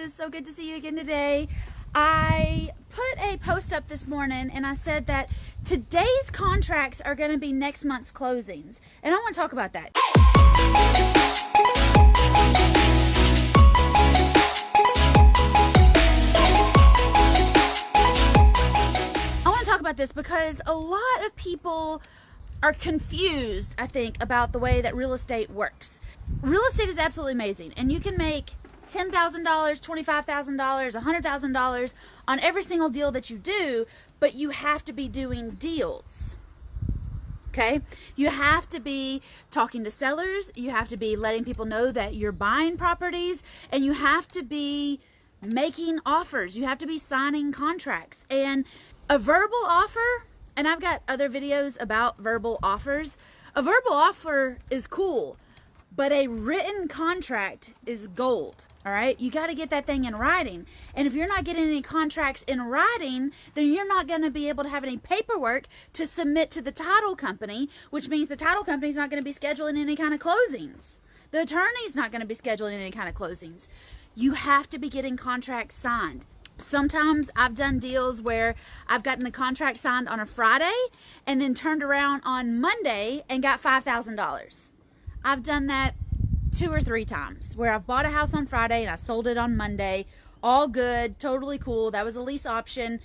is so good to see you again today. I put a post up this morning and I said that today's contracts are going to be next month's closings. And I want to talk about that. I want to talk about this because a lot of people are confused, I think, about the way that real estate works. Real estate is absolutely amazing, and you can make $10,000, $25,000, $100,000 on every single deal that you do, but you have to be doing deals. Okay? You have to be talking to sellers, you have to be letting people know that you're buying properties, and you have to be making offers. You have to be signing contracts. And a verbal offer, and I've got other videos about verbal offers. A verbal offer is cool, but a written contract is gold. All right, you got to get that thing in writing. And if you're not getting any contracts in writing, then you're not going to be able to have any paperwork to submit to the title company, which means the title company's not going to be scheduling any kind of closings. The attorney's not going to be scheduling any kind of closings. You have to be getting contracts signed. Sometimes I've done deals where I've gotten the contract signed on a Friday and then turned around on Monday and got $5,000. I've done that 2 or 3 times where I've bought a house on Friday and I sold it on Monday. All good, totally cool. That was a lease option.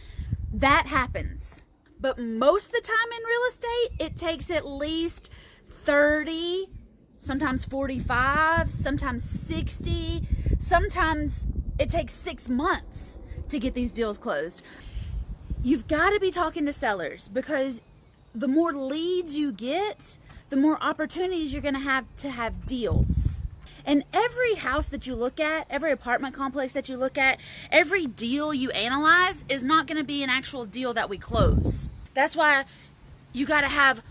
That happens. But most of the time in real estate, it takes at least 30, sometimes 45, sometimes 60, sometimes it takes 6 months to get these deals closed. You've got to be talking to sellers because the more leads you get, the more opportunities you're going to have deals. And every house that you look at, every apartment complex that you look at, every deal you analyze is not going to be an actual deal that we close. That's why you got to have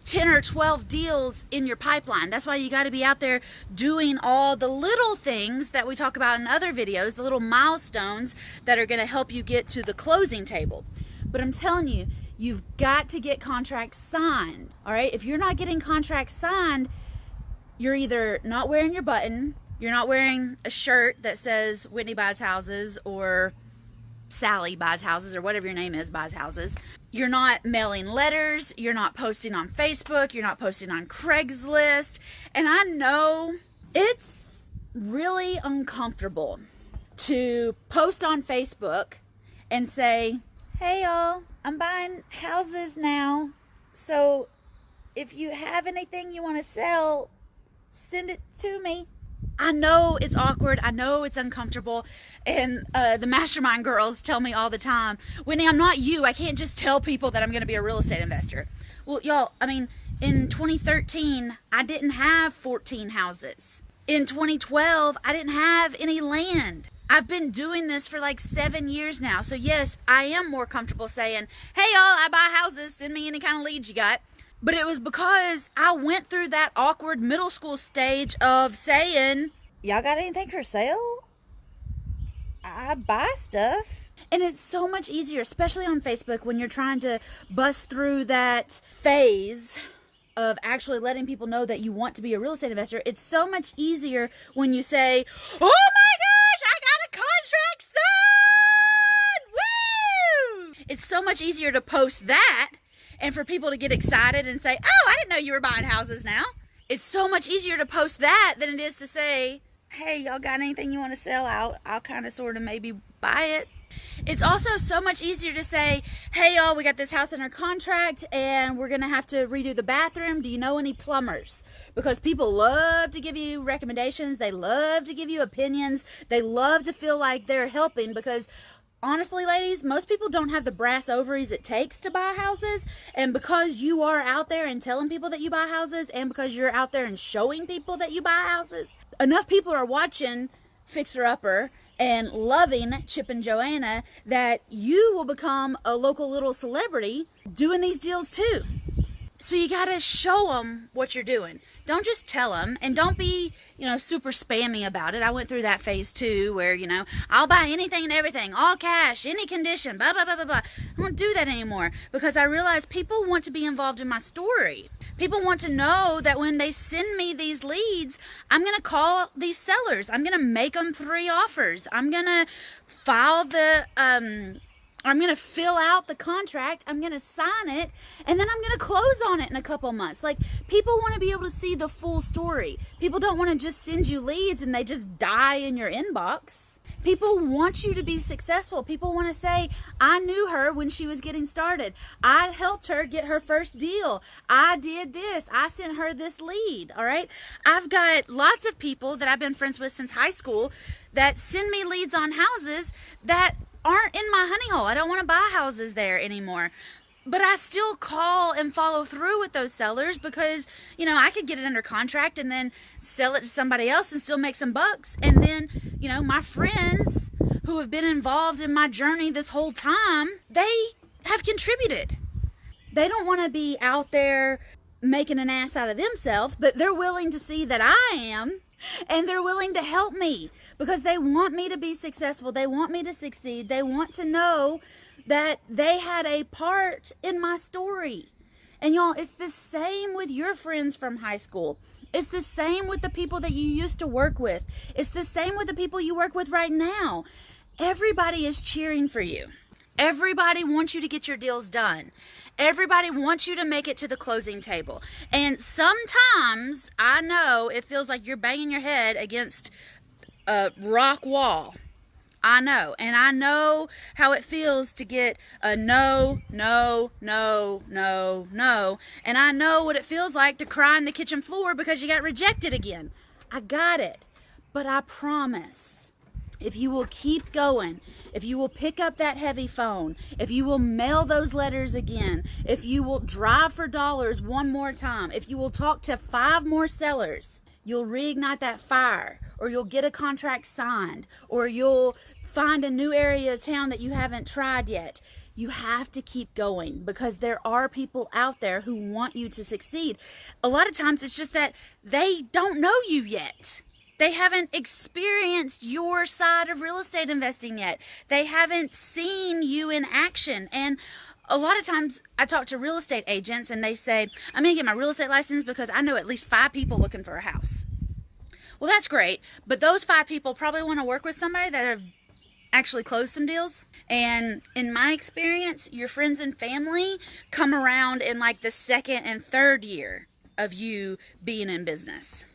10 or 12 deals in your pipeline. That's why you got to be out there doing all the little things that we talk about in other videos, the little milestones that are going to help you get to the closing table. But I'm telling you, you've got to get contracts signed. All right? If you're not getting contracts signed, you're either not wearing your button, you're not wearing a shirt that says Whitney buys houses or Sally buys houses or whatever your name is buys houses. You're not mailing letters, you're not posting on Facebook, you're not posting on Craigslist. And I know it's really uncomfortable to post on Facebook and say, hey y'all, I'm buying houses now. So if you have anything you want to sell, send it to me. I know it's awkward. I know it's uncomfortable. And the mastermind girls tell me all the time, Whitney, I'm not you. I can't just tell people that I'm going to be a real estate investor. Well, y'all, I mean, in 2013, I didn't have 14 houses. In 2012, I didn't have any land. I've been doing this for like 7 years now. So yes, I am more comfortable saying, hey y'all, I buy houses. Send me any kind of leads you got. But it was because I went through that awkward middle school stage of saying, y'all got anything for sale? I buy stuff. And it's so much easier, especially on Facebook, when you're trying to bust through that phase of actually letting people know that you want to be a real estate investor. It's so much easier when you say, oh my gosh, I got a contract signed! Woo! It's so much easier to post that and for people to get excited and say, oh, I didn't know you were buying houses now. It's so much easier to post that than it is to say, hey, y'all got anything you want to sell? I'll kind of sort of maybe buy it. It's also so much easier to say, hey, y'all, we got this house under contract and we're going to have to redo the bathroom. Do you know any plumbers? Because people love to give you recommendations. They love to give you opinions. They love to feel like they're helping because honestly, ladies, most people don't have the brass ovaries it takes to buy houses. And because you are out there and telling people that you buy houses and because you're out there and showing people that you buy houses, enough people are watching Fixer Upper and loving Chip and Joanna that you will become a local little celebrity doing these deals too. So you got to show them what you're doing. Don't just tell them, and don't be, super spammy about it. I went through that phase too, where, I'll buy anything and everything, all cash, any condition, blah, blah, blah, blah, blah. I don't do that anymore because I realize people want to be involved in my story. People want to know that when they send me these leads, I'm going to call these sellers. I'm going to make them 3 offers. I'm going to I'm going to fill out the contract, I'm going to sign it, and then I'm going to close on it in a couple months. Like, people want to be able to see the full story. People don't want to just send you leads and they just die in your inbox. People want you to be successful. People want to say, I knew her when she was getting started. I helped her get her first deal. I did this. I sent her this lead, all right? I've got lots of people that I've been friends with since high school that send me leads on houses that aren't in my honey hole. I don't want to buy houses there anymore. But I still call and follow through with those sellers because, I could get it under contract and then sell it to somebody else and still make some bucks. And then, my friends who have been involved in my journey this whole time, they have contributed. They don't want to be out there making an ass out of themselves, but they're willing to see that I am. And they're willing to help me because they want me to be successful. They want me to succeed. They want to know that they had a part in my story. And y'all, it's the same with your friends from high school. It's the same with the people that you used to work with. It's the same with the people you work with right now. Everybody is cheering for you. Everybody wants you to get your deals done. Everybody wants you to make it to the closing table. And sometimes, I know, it feels like you're banging your head against a rock wall. I know. And I know how it feels to get a no, no, no, no, no. And I know what it feels like to cry on the kitchen floor because you got rejected again. I got it. But I promise, if you will keep going, if you will pick up that heavy phone, if you will mail those letters again, if you will drive for dollars one more time, if you will talk to 5 more sellers, you'll reignite that fire, or you'll get a contract signed, or you'll find a new area of town that you haven't tried yet. You have to keep going because there are people out there who want you to succeed. A lot of times it's just that they don't know you yet. They haven't experienced your side of real estate investing yet. They haven't seen you in action. And a lot of times I talk to real estate agents and they say, I'm going to get my real estate license because I know at least 5 people looking for a house. Well, that's great. But those 5 people probably want to work with somebody that have actually closed some deals. And in my experience, your friends and family come around in like the 2nd and 3rd year of you being in business,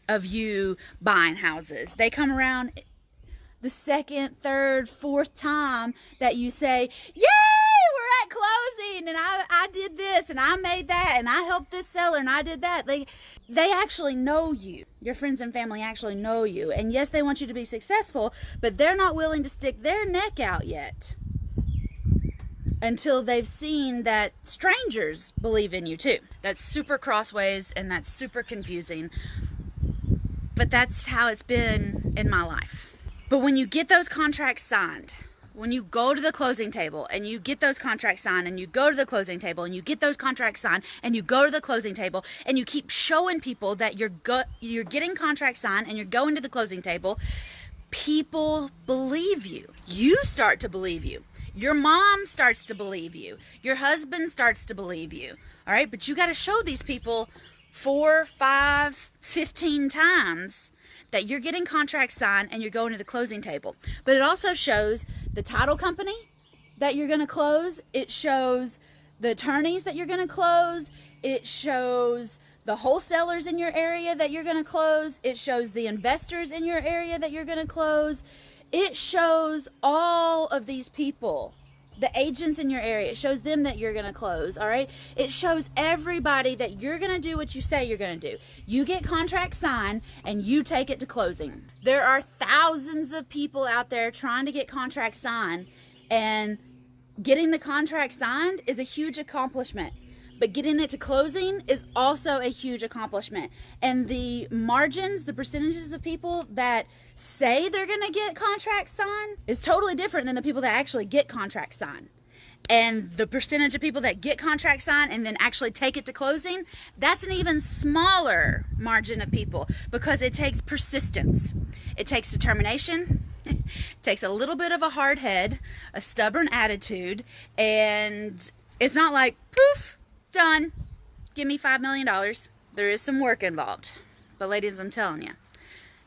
of you buying houses. They come around the 2nd, 3rd, 4th time that you say, yay, we're at closing, and I did this, and I made that, and I helped this seller, and I did that. They actually know you. Your friends and family actually know you. And yes, they want you to be successful, but they're not willing to stick their neck out yet until they've seen that strangers believe in you too. That's super crossways, and that's super confusing. But that's how it's been in my life. But when you get those contracts signed, when you go to the closing table and you get those contracts signed and you go to the closing table and you get those contracts signed and you go to the closing table and you keep showing people that you're getting contracts signed and you're going to the closing table, people believe you. You start to believe you. Your mom starts to believe you. Your husband starts to believe you. All right? But you got to show these people 4, 5, 15 times that you're getting contracts signed and you're going to the closing table. But it also shows the title company that you're going to close. It shows the attorneys that you're going to close. It shows the wholesalers in your area that you're going to close. It shows the investors in your area that you're going to close. It shows all of these people, the agents in your area. It shows them that you're going to close, all right? It shows everybody that you're going to do what you say you're going to do. You get contracts signed and you take it to closing. There are thousands of people out there trying to get contracts signed, and getting the contract signed is a huge accomplishment. But getting it to closing is also a huge accomplishment. And the margins, the percentages of people that say they're going to get contracts signed is totally different than the people that actually get contracts signed. And the percentage of people that get contract signed and then actually take it to closing, that's an even smaller margin of people, because it takes persistence. It takes determination. It takes a little bit of a hard head, a stubborn attitude, and it's not like, poof, done, give me $5 million. There is some work involved. But ladies, I'm telling you,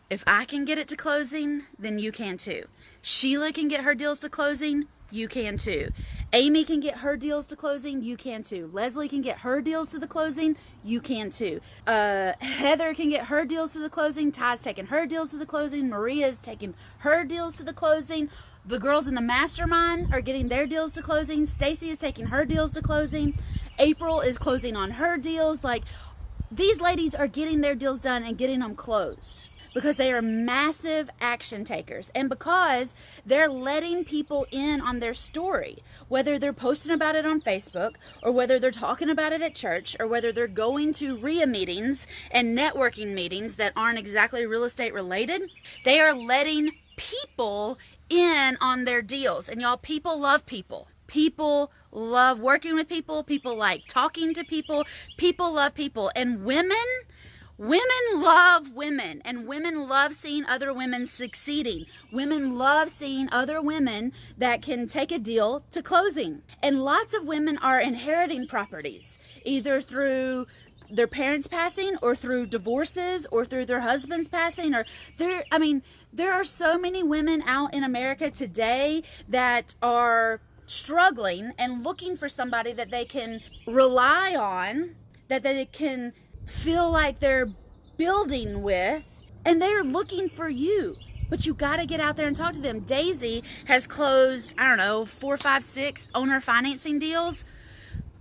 if I can get it to closing, then you can too. Sheila can get her deals to closing, you can too. Amy can get her deals to closing, you can too. Leslie can get her deals to the closing, you can too. Heather can get her deals to the closing. Ty's taking her deals to the closing. Maria's taking her deals to the closing. The girls in the mastermind are getting their deals to closing. Stacy is taking her deals to closing. April is closing on her deals. Like, these ladies are getting their deals done and getting them closed, because they are massive action takers, and because they're letting people in on their story, whether they're posting about it on Facebook, or whether they're talking about it at church, or whether they're going to RIA meetings and networking meetings that aren't exactly real estate related. They are letting people in on their deals. And y'all, people love people. People love working with people. People like talking to people. People love people. And women love women, and women love seeing other women succeeding. Women love seeing other women that can take a deal to closing. And lots of women are inheriting properties, either through their parents passing, or through divorces, or through their husbands passing, or there are so many women out in America today that are struggling and looking for somebody that they can rely on, that they can feel like they're building with, and they're looking for you. But you got to get out there and talk to them. Daisy has closed, 4, 5, 6 owner financing deals,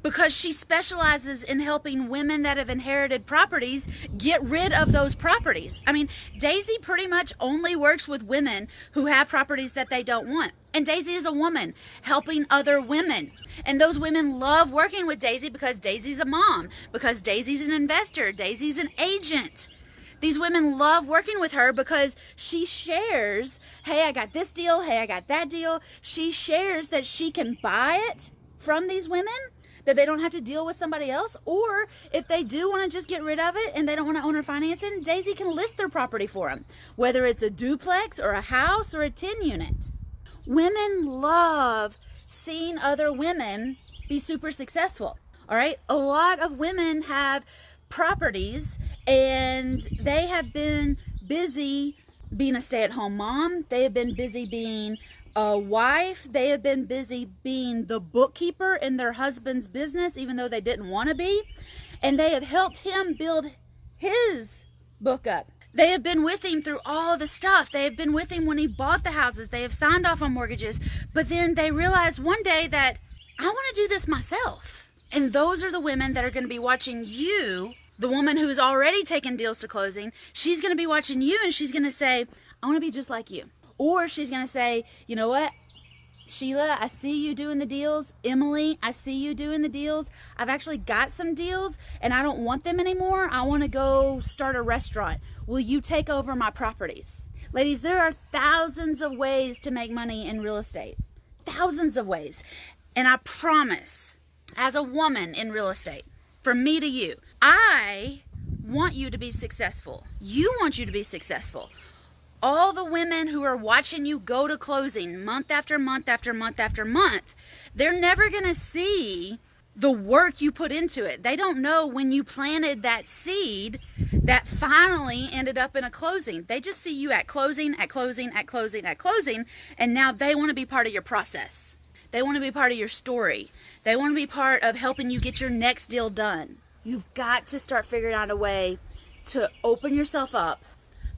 because she specializes in helping women that have inherited properties get rid of those properties. Daisy pretty much only works with women who have properties that they don't want. And Daisy is a woman helping other women. And those women love working with Daisy, because Daisy's a mom, because Daisy's an investor, Daisy's an agent. These women love working with her because she shares, hey, I got this deal, hey, I got that deal. She shares that she can buy it from these women, that they don't have to deal with somebody else. Or if they do want to just get rid of it and they don't want to owner financing, Daisy can list their property for them, whether it's a duplex or a house or a 10 unit. Women love seeing other women be super successful. All right. A lot of women have properties, and they have been busy being a stay-at-home mom. They have been busy being a wife. They have been busy being the bookkeeper in their husband's business, even though they didn't want to be. And they have helped him build his book up. They have been with him through all the stuff. They have been with him when he bought the houses. They have signed off on mortgages. But then they realized one day that I want to do this myself. And those are the women that are going to be watching you, the woman who's already taken deals to closing. She's going to be watching you, and she's going to say, I want to be just like you. Or she's going to say, you know what, Sheila, I see you doing the deals. Emily, I see you doing the deals. I've actually got some deals, and I don't want them anymore. I want to go start a restaurant. Will you take over my properties? Ladies, there are thousands of ways to make money in real estate. Thousands of ways. And I promise, as a woman in real estate, from me to you, I want you to be successful. You want you to be successful. All the women who are watching you go to closing month after month after month after month, they're never going to see the work you put into it. They don't know when you planted that seed that finally ended up in a closing. They just see you at closing, at closing, at closing, at closing, and now they want to be part of your process. They want to be part of your story. They want to be part of helping you get your next deal done. You've got to start figuring out a way to open yourself up,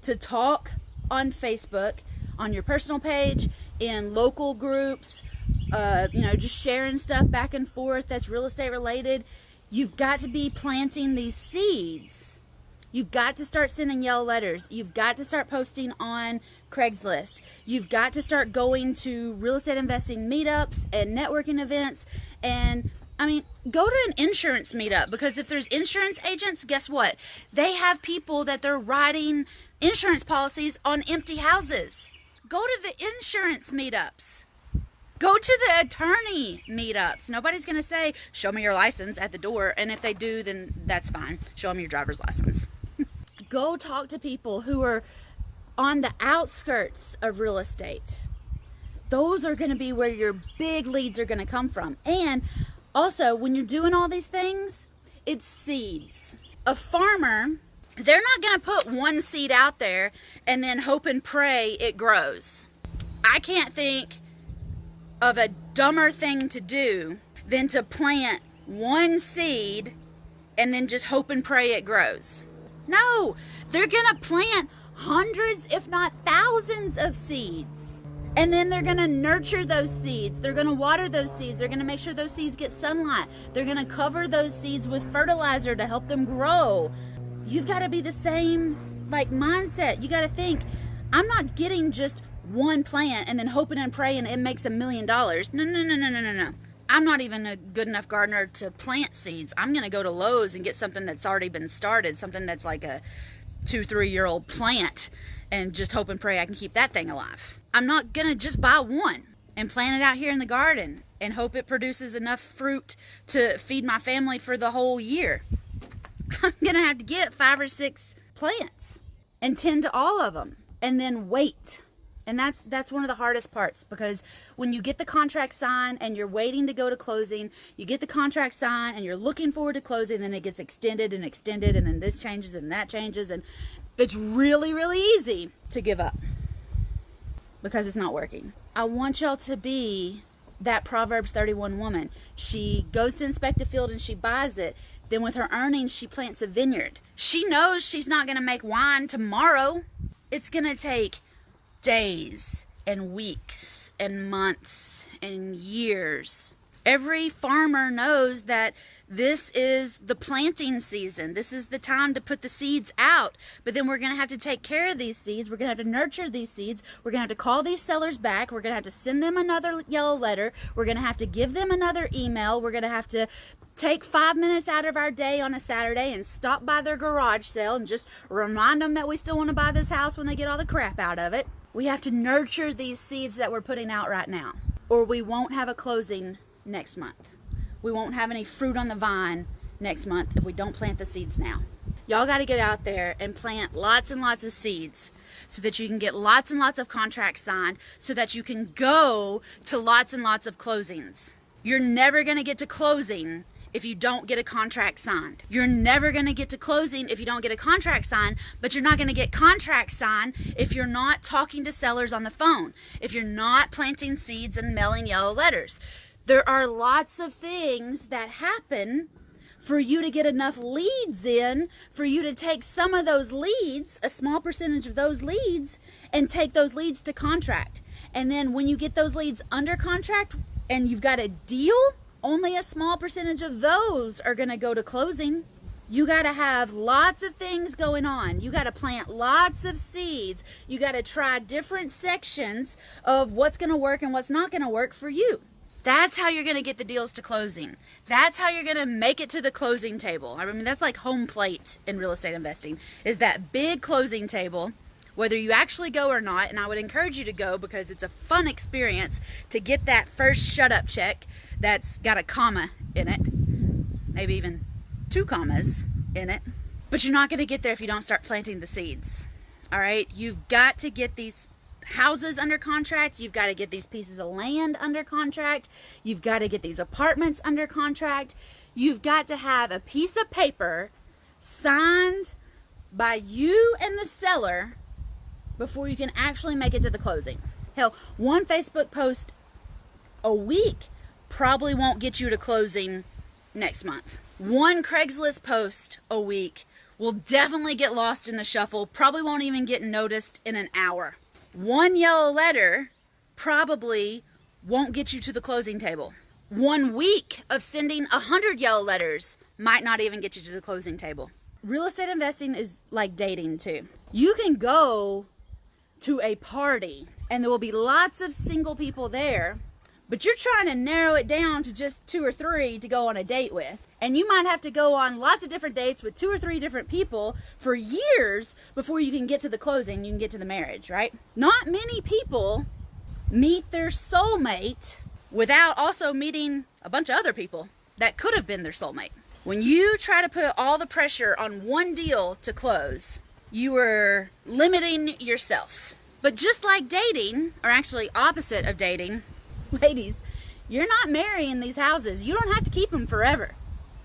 to talk on Facebook, on your personal page, in local groups, just sharing stuff back and forth that's real estate related. You've got to be planting these seeds. You've got to start sending yellow letters. You've got to start posting on Craigslist. You've got to start going to real estate investing meetups and networking events. And go to an insurance meetup, because if there's insurance agents, guess what? They have people that they're writing insurance policies on empty houses. Go to the insurance meetups. Go to the attorney meetups. Nobody's going to say, show me your license at the door. And if they do, then that's fine. Show them your driver's license. Go talk to people who are on the outskirts of real estate. Those are going to be where your big leads are going to come from. And also, when you're doing all these things, it's seeds. A farmer, they're not going to put one seed out there and then hope and pray it grows. I can't think of a dumber thing to do than to plant one seed and then just hope and pray it grows. No, they're gonna plant hundreds, if not thousands of seeds. And then they're gonna nurture those seeds. They're gonna water those seeds. They're gonna make sure those seeds get sunlight. They're gonna cover those seeds with fertilizer to help them grow. You've gotta be the same mindset. You gotta think, I'm not getting just one plant and then hoping and praying it makes $1 million. No. I'm not even a good enough gardener to plant seeds. I'm going to go to Lowe's and get something that's already been started, something that's like a 2-3-year-old plant, and just hope and pray I can keep that thing alive. I'm not going to just buy one and plant it out here in the garden and hope it produces enough fruit to feed my family for the whole year. I'm going to have to get 5 or 6 plants and tend to all of them and then wait. And that's one of the hardest parts, because when you get the contract signed and you're waiting to go to closing, you get the contract signed and you're looking forward to closing, then it gets extended, and then this changes and that changes, and it's really, really easy to give up because it's not working. I want y'all to be that Proverbs 31 woman. She goes to inspect a field and she buys it. Then with her earnings, she plants a vineyard. She knows she's not going to make wine tomorrow. It's going to take days and weeks and months and years. Every farmer knows that this is the planting season. This is the time to put the seeds out. But then we're going to have to take care of these seeds. We're going to have to nurture these seeds. We're going to have to call these sellers back. We're going to have to send them another yellow letter. We're going to have to give them another email. We're going to have to take 5 minutes out of our day on a Saturday and stop by their garage sale and just remind them that we still want to buy this house when they get all the crap out of it. We have to nurture these seeds that we're putting out right now, or we won't have a closing next month. We won't have any fruit on the vine next month if we don't plant the seeds now. Y'all got to get out there and plant lots and lots of seeds so that you can get lots and lots of contracts signed, so that you can go to lots and lots of closings. You're never going to get to closing if you don't get a contract signed. You're never going to get to closing if you don't get a contract signed, but you're not going to get contracts signed if you're not talking to sellers on the phone, if you're not planting seeds and mailing yellow letters. There are lots of things that happen for you to get enough leads in, for you to take some of those leads, a small percentage of those leads, and take those leads to contract. And then when you get those leads under contract and you've got a deal, only a small percentage of those are going to go to closing. You got to have lots of things going on. You got to plant lots of seeds. You got to try different sections of what's going to work and what's not going to work for you. That's how you're going to get the deals to closing. That's how you're going to make it to the closing table. I mean, that's like home plate in real estate investing, is that big closing table, whether you actually go or not. And I would encourage you to go, because it's a fun experience to get that first shut up check that's got a comma in it, maybe even 2 commas in it. But you're not going to get there if you don't start planting the seeds. All right, you've got to get these houses under contract. You've got to get these pieces of land under contract. You've got to get these apartments under contract. You've got to have a piece of paper signed by you and the seller before you can actually make it to the closing. Hell, one Facebook post a week probably won't get you to closing next month. One Craigslist post a week will definitely get lost in the shuffle, probably won't even get noticed in an hour. One yellow letter probably won't get you to the closing table. 1 week of sending 100 yellow letters might not even get you to the closing table. Real estate investing is like dating too. You can go to a party and there will be lots of single people there, but you're trying to narrow it down to just 2 or 3 to go on a date with. And you might have to go on lots of different dates with 2 or 3 different people for years before you can get to the closing, you can get to the marriage, right? Not many people meet their soulmate without also meeting a bunch of other people that could have been their soulmate. When you try to put all the pressure on one deal to close, you are limiting yourself. But just like dating, or actually opposite of dating, ladies, you're not marrying these houses. You don't have to keep them forever.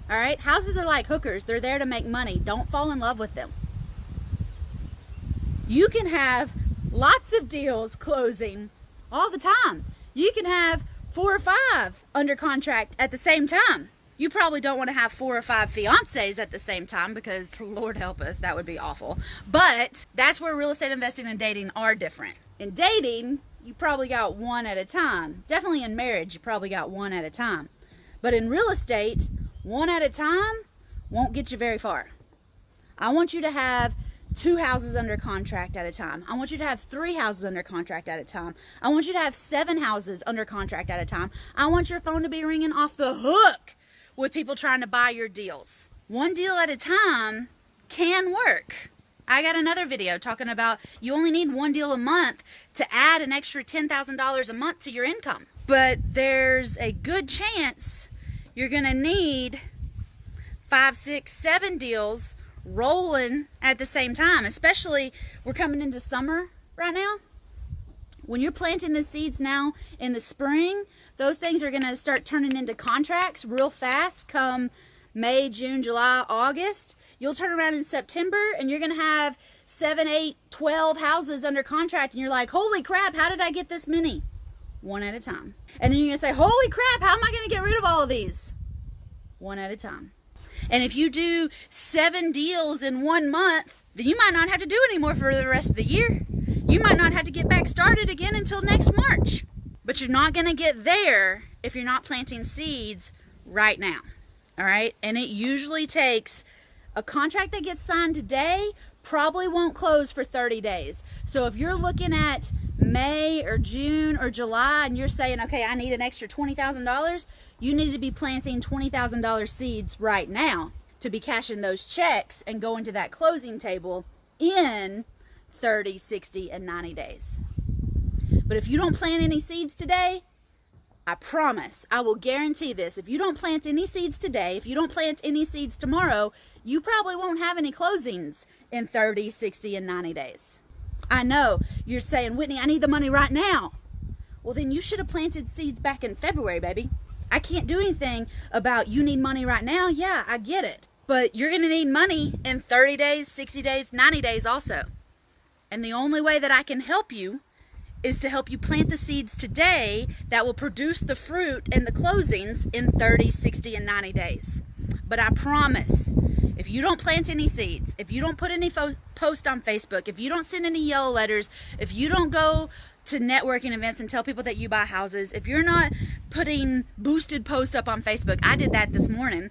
All right? Houses are like hookers. They're there to make money. Don't fall in love with them. You can have lots of deals closing all the time. You can have 4 or 5 under contract at the same time. You probably don't want to have 4 or 5 fiancés at the same time because, Lord help us, that would be awful. But that's where real estate investing and dating are different. In dating, you probably got one at a time. Definitely in marriage, you probably got one at a time. But in real estate, one at a time won't get you very far. I want you to have 2 houses under contract at a time. I want you to have 3 houses under contract at a time. I want you to have 7 houses under contract at a time. I want your phone to be ringing off the hook with people trying to buy your deals. One deal at a time can work. I got another video talking about you only need 1 deal a month to add an extra $10,000 a month to your income. But there's a good chance you're gonna need 5, 6, 7 deals rolling at the same time. Especially, we're coming into summer right now. When you're planting the seeds now in the spring, those things are going to start turning into contracts real fast come May, June, July, August. You'll turn around in September and you're going to have 7, 8, 12 houses under contract and you're like, holy crap, how did I get this many? One at a time. And then you're going to say, holy crap, how am I going to get rid of all of these? One at a time. And if you do 7 deals in 1 month, then you might not have to do any more for the rest of the year. You might not have to get back started again until next March. But you're not going to get there if you're not planting seeds right now. All right? And it usually takes a contract that gets signed today probably won't close for 30 days. So if you're looking at May or June or July and you're saying, okay, I need an extra $20,000, you need to be planting $20,000 seeds right now to be cashing those checks and going to that closing table in 30, 60, and 90 days. But if you don't plant any seeds today, I promise, I will guarantee this, if you don't plant any seeds today, if you don't plant any seeds tomorrow, you probably won't have any closings in 30, 60, and 90 days. I know, you're saying, Whitney, I need the money right now. Well, then you should have planted seeds back in February, baby. I can't do anything about you need money right now. Yeah, I get it. But you're going to need money in 30 days, 60 days, 90 days also. And the only way that I can help you is to help you plant the seeds today that will produce the fruit and the closings in 30, 60, and 90 days. But I promise, if you don't plant any seeds, if you don't put any post on Facebook, if you don't send any yellow letters, if you don't go to networking events and tell people that you buy houses, if you're not putting boosted posts up on Facebook, I did that this morning.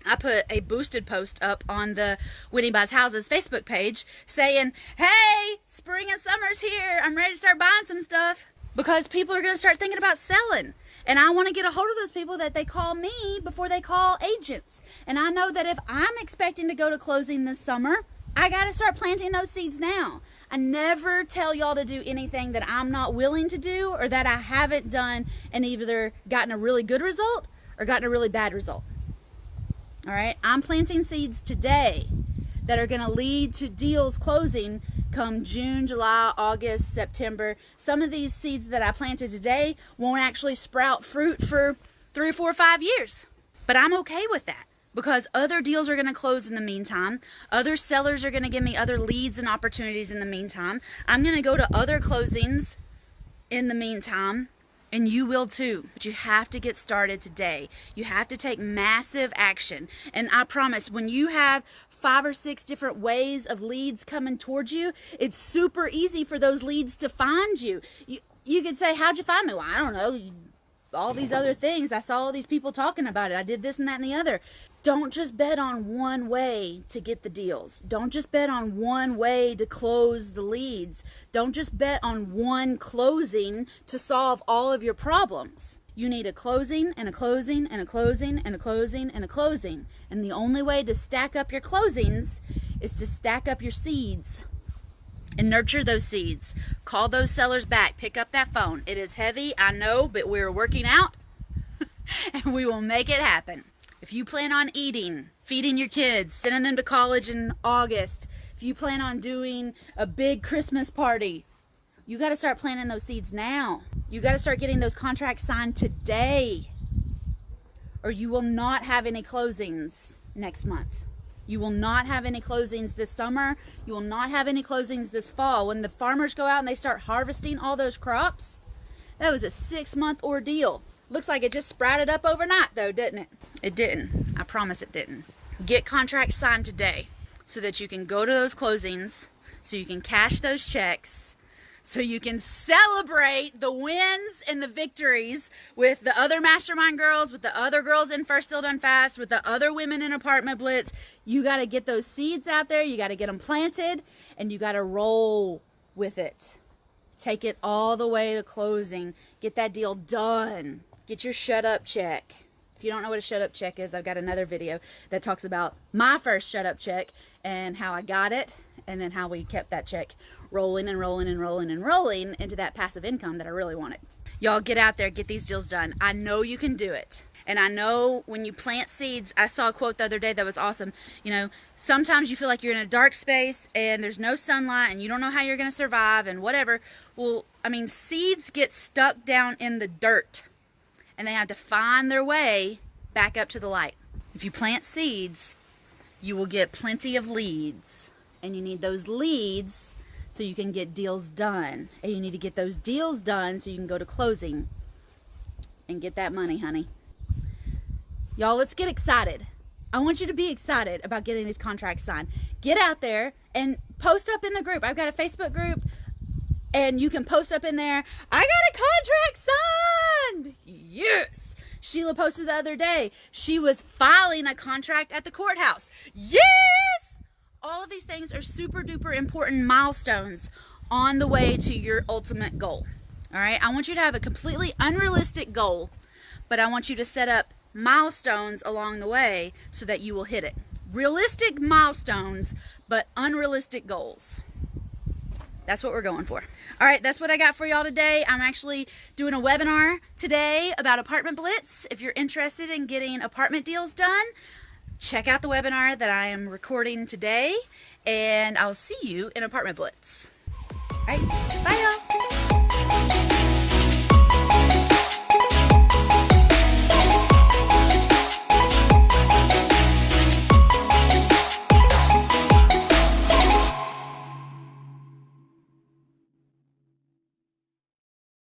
I put a boosted post up on the Whitney Buys Houses Facebook page saying, hey, spring and summer's here. I'm ready to start buying some stuff. Because people are going to start thinking about selling. And I want to get a hold of those people that they call me before they call agents. And I know that if I'm expecting to go to closing this summer, I got to start planting those seeds now. I never tell y'all to do anything that I'm not willing to do or that I haven't done and either gotten a really good result or gotten a really bad result. All right, I'm planting seeds today that are going to lead to deals closing come June, July, August, September. Some of these seeds that I planted today won't actually sprout fruit for 3 or 4 or 5 years. But I'm okay with that because other deals are going to close in the meantime. Other sellers are going to give me other leads and opportunities in the meantime. I'm going to go to other closings in the meantime. And you will too, but you have to get started today. You have to take massive action. And I promise, when you have 5 or 6 different ways of leads coming towards you, it's super easy for those leads to find you. You could say, how'd you find me? Well, I don't know. All these other things. I saw all these people talking about it. I did this and that and the other. Don't just bet on one way to get the deals. Don't just bet on one way to close the leads. Don't just bet on one closing to solve all of your problems. You need a closing and a closing and a closing and a closing and a closing. And the only way to stack up your closings is to stack up your seeds. and nurture those seeds. Call those sellers back. Pick up that phone. It is heavy, I know, but we're working out and we will make it happen. If you plan on eating, feeding your kids, sending them to college in August, if you plan on doing a big Christmas party, you got to start planting those seeds now. You got to start getting those contracts signed today, or you will not have any closings next month. You will not have any closings this summer. You will not have any closings this fall. When the farmers go out and they start harvesting all those crops, that was a 6-month ordeal. Looks like it just sprouted up overnight though, didn't it? It didn't. I promise it didn't. Get contracts signed today so that you can go to those closings, so you can cash those checks, so you can celebrate the wins and the victories with the other mastermind girls, with the other girls in First Still Done Fast, with the other women in Apartment Blitz. You got to get those seeds out there. You got to get them planted, and you got to roll with it. Take it all the way to closing. Get that deal done. Get your shut up check. If you don't know what a shut up check is, I've got another video that talks about my first shut up check and how I got it, and then how we kept that check rolling and rolling and rolling and rolling into that passive income that I really wanted. Y'all get out there, get these deals done. I know you can do it. And I know when you plant seeds, I saw a quote the other day that was awesome. You know, sometimes you feel like you're in a dark space and there's no sunlight and you don't know how you're going to survive and whatever. Well, I mean, seeds get stuck down in the dirt and they have to find their way back up to the light. If you plant seeds, you will get plenty of leads, and you need those leads so you can get deals done, and you need to get those deals done so you can go to closing and get that money, honey. Y'all, let's get excited. I want you to be excited about getting these contracts signed. Get out there and post up in the group. I've got a Facebook group, and you can post up in there, I got a contract signed. Yes. Sheila posted the other day, she was filing a contract at the courthouse. Yes. All of these things are super duper important milestones on the way to your ultimate goal. All right. I want you to have a completely unrealistic goal, but I want you to set up milestones along the way so that you will hit it. Realistic milestones, but unrealistic goals. That's what we're going for. All right, that's what I got for y'all today. I'm actually doing a webinar today about Apartment Blitz. If you're interested in getting apartment deals done, check out the webinar that I am recording today, and I'll see you in Apartment Blitz. All right, bye y'all.